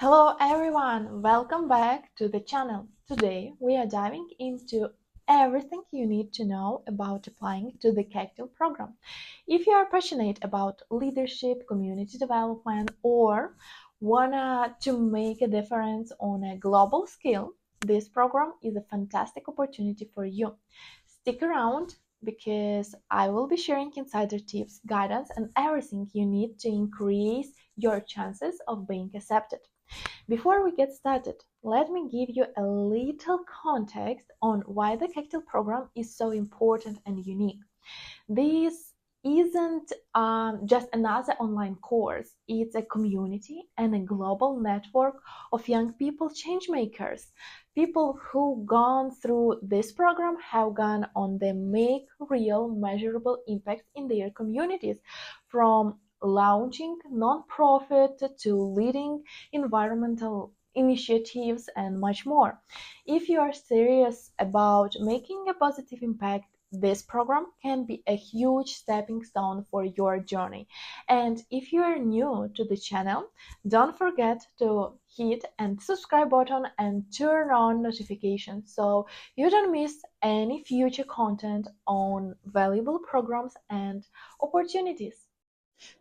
Hello everyone, welcome back to the channel. Today we are diving into everything you need to know about applying to the Kectil program. If you are passionate about leadership, community development, or wanna to make a difference on a global scale, this program is a fantastic opportunity for you. Stick around because I will be sharing insider tips, guidance, and everything you need to increase your chances of being accepted. Before we get started, let me give you a little context on why the Kectil program is so important and unique. This isn't just another online course, it's a community and a global network of young people changemakers. People who gone through this program have gone on to make real measurable impacts in their communities, from launching non-profit to leading environmental initiatives and much more. If you are serious about making a positive impact, this program can be a huge stepping stone for your journey. And if you are new to the channel, don't forget to hit and subscribe button and turn on notifications so you don't miss any future content on valuable programs and opportunities.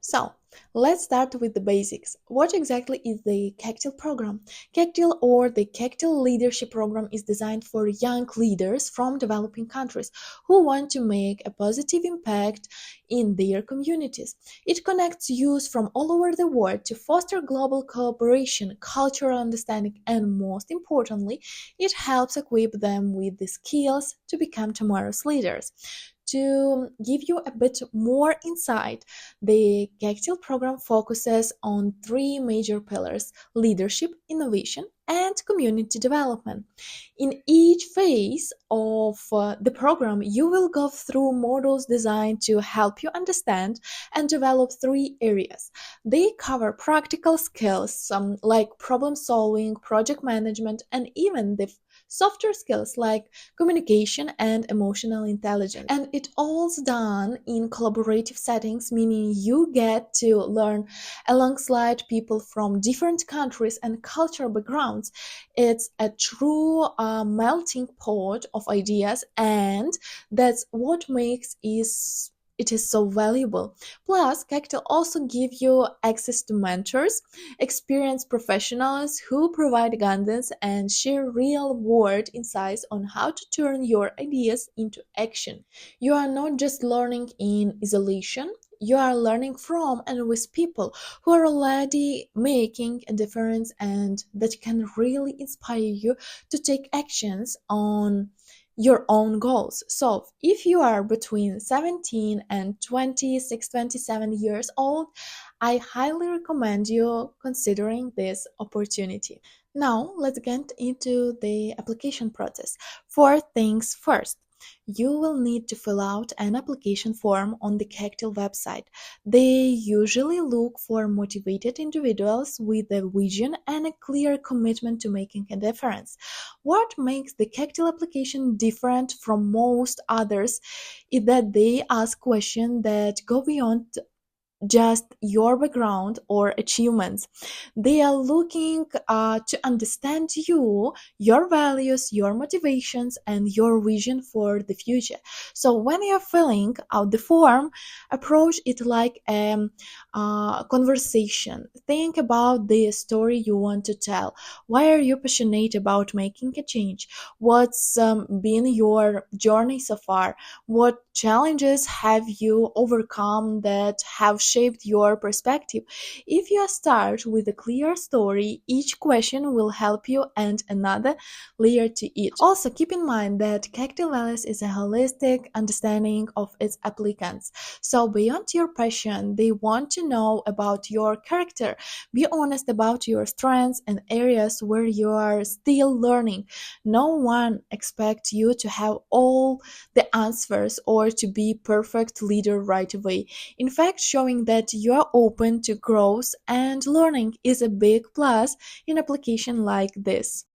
So, let's start with the basics. What exactly is the Kectil program? Kectil, or the Kectil Leadership Program, is designed for young leaders from developing countries who want to make a positive impact in their communities. It connects youth from all over the world to foster global cooperation, cultural understanding, and most importantly, it helps equip them with the skills to become tomorrow's leaders. To give you a bit more insight, the Kectil program focuses on three major pillars: leadership, innovation, and community development. In each phase of the program, you will go through modules designed to help you understand and develop three areas. They cover practical skills like problem solving, project management, and even the softer skills like communication and emotional intelligence. And it all's done in collaborative settings, meaning you get to learn alongside people from different countries and cultural backgrounds. It's a true melting pot of ideas, and that's what makes it is so valuable. Plus, Cactel also give you access to mentors, experienced professionals who provide guidance and share real-world insights on how to turn your ideas into action. You are not just learning in isolation, you are learning from and with people who are already making a difference and that can really inspire you to take actions on your own goals. So, if you are between 17 and 26, 27 years old, I highly recommend you considering this opportunity. Now, let's get into the application process. Four things first. You will need to fill out an application form on the Cactil website. They usually look for motivated individuals with a vision and a clear commitment to making a difference. What makes the Cactil application different from most others is that they ask questions that go beyond just your background or achievements. They are looking to understand you, your values, your motivations, and your vision for the future. So when you're filling out the form, approach it like a conversation. Think about the story you want to tell. Why are you passionate about making a change? What's been your journey so far? What challenges have you overcome that have shaped your perspective? If you start with a clear story, each question will help you add another layer to it. Also, keep in mind that Cactil Values is a holistic understanding of its applicants. So, beyond your passion, they want to know about your character. Be honest about your strengths and areas where you are still learning. No one expects you to have all the answers or to be perfect leader right away. In fact, showing that you are open to growth and learning is a big plus in application like this.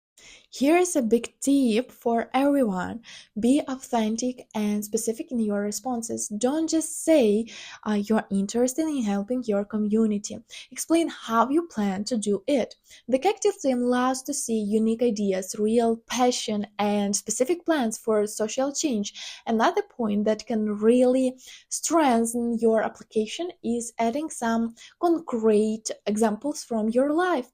Here's a big tip for everyone: be authentic and specific in your responses. Don't just say you're interested in helping your community. Explain how you plan to do it. The Kectil team loves to see unique ideas, real passion, and specific plans for social change. Another point that can really strengthen your application is adding some concrete examples from your life.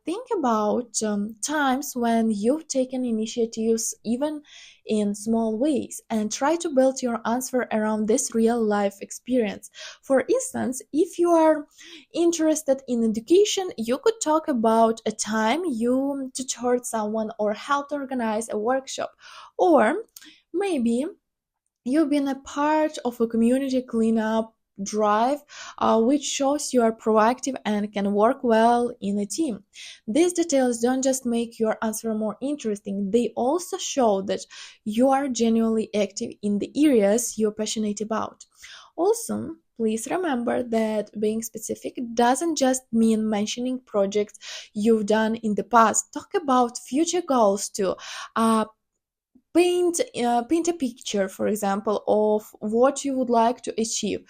Think about times when you've taken initiatives, even in small ways, and try to build your answer around this real life experience. For instance, if you are interested in education, you could talk about a time you tutored someone or helped organize a workshop. Or maybe you've been a part of a community cleanup drive, which shows you are proactive and can work well in a team. These details don't just make your answer more interesting, they also show that you are genuinely active in the areas you're passionate about. Also, please remember that being specific doesn't just mean mentioning projects you've done in the past. Talk about future goals too. Uh, paint a picture, for example, of what you would like to achieve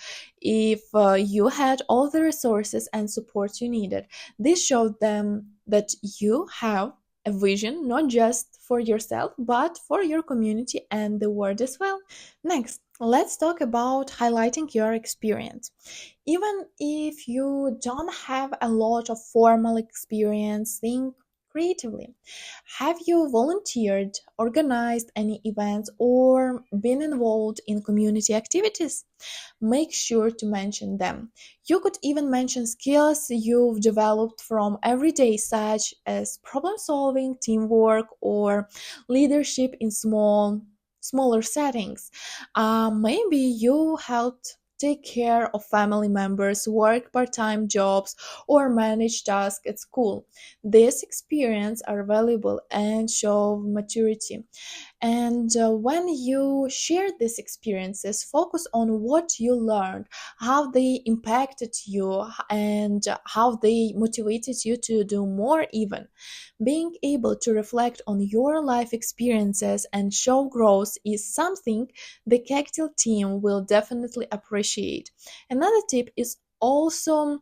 if you had all the resources and support you needed. This showed them that you have a vision not just for yourself but for your community and the world as well. Next, let's talk about highlighting your experience. Even if you don't have a lot of formal experience, think creatively. Have you volunteered, organized any events, or been involved in community activities? Make sure to mention them. You could even mention skills you've developed from every day, such as problem solving, teamwork, or leadership in smaller settings. Maybe you helped take care of family members, work part-time jobs, or manage tasks at school. These experiences are valuable and show maturity. And when you share these experiences, focus on what you learned, how they impacted you, and how they motivated you to do more, even. Being able to reflect on your life experiences and show growth is something the Kectil team will definitely appreciate. Another tip is also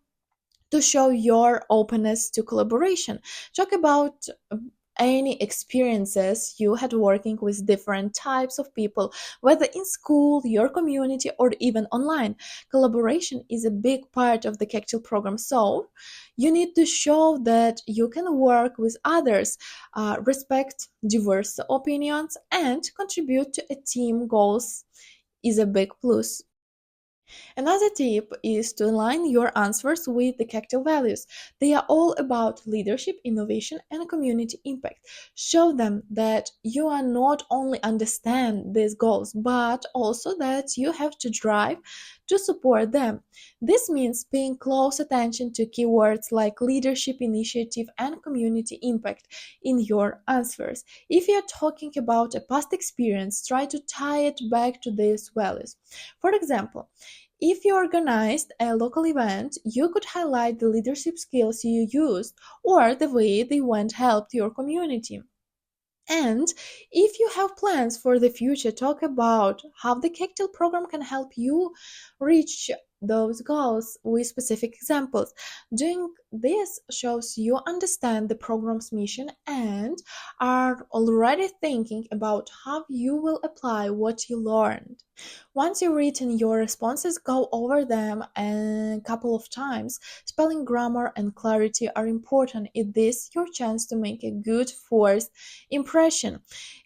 to show your openness to collaboration. Talk about any experiences you had working with different types of people, whether in school, your community, or even online. Collaboration is a big part of the Kectil program, so you need to show that you can work with others, respect diverse opinions, and contribute to a team goals is a big plus. Another tip is to align your answers with the Cactus values. They are all about leadership, innovation, and community impact. Show them that you are not only understand these goals, but also that you have to drive to support them. This means paying close attention to keywords like leadership, initiative, and community impact in your answers. If you're talking about a past experience, try to tie it back to these values. For example, if you organized a local event, you could highlight the leadership skills you used or the way the event helped your community. And if you have plans for the future, talk about how the Kectil program can help you reach those goals with specific examples. Doing this shows you understand the program's mission and are already thinking about how you will apply what you learned. Once you've written your responses, go over them a couple of times. Spelling, grammar, and clarity are important. It is your chance to make a good first impression.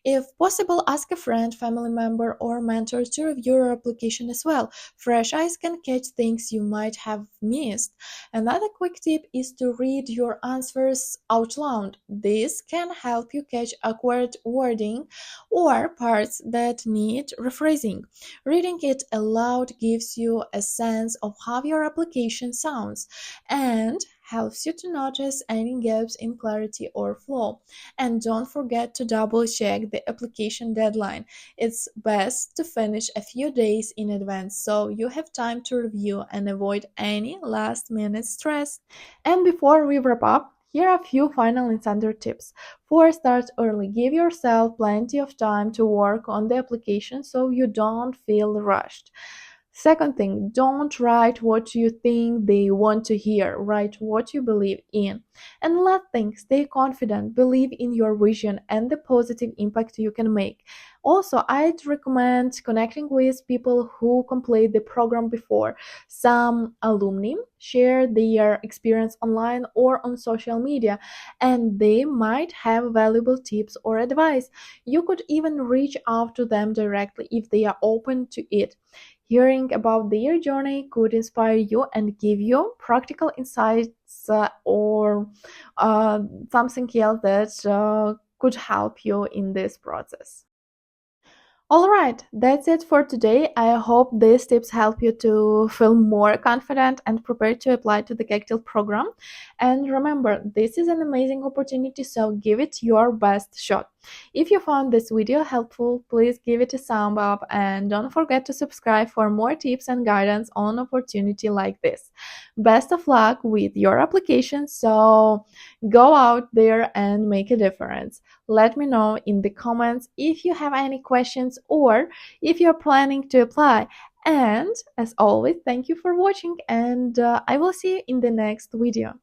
If possible, ask a friend, family member, or mentor to review your application as well. Fresh eyes can catch things you might have missed. Another quick tip is to read your answers out loud. This can help you catch awkward wording or parts that need rephrasing. Reading it aloud gives you a sense of how your application sounds and helps you to notice any gaps in clarity or flow. And don't forget to double check the application deadline. It's best to finish a few days in advance so you have time to review and avoid any last minute stress. And before we wrap up, Here are a few final insider tips. For start early, give yourself plenty of time to work on the application so you don't feel rushed. Second thing, don't write what you think they want to hear. Write what you believe in. And last thing, stay confident, believe in your vision and the positive impact you can make. Also, I'd recommend connecting with people who completed the program before. Some alumni share their experience online or on social media, and they might have valuable tips or advice. You could even reach out to them directly if they are open to it. Hearing about their journey could inspire you and give you practical insights or something else that could help you in this process. Alright, that's it for today. I hope these tips help you to feel more confident and prepared to apply to the Kectil program. And remember, this is an amazing opportunity, so give it your best shot. If you found this video helpful, please give it a thumb up and don't forget to subscribe for more tips and guidance on opportunity like this. Best of luck with your application, so go out there and make a difference. Let me know in the comments if you have any questions or if you're planning to apply. And as always, thank you for watching, and I will see you in the next video.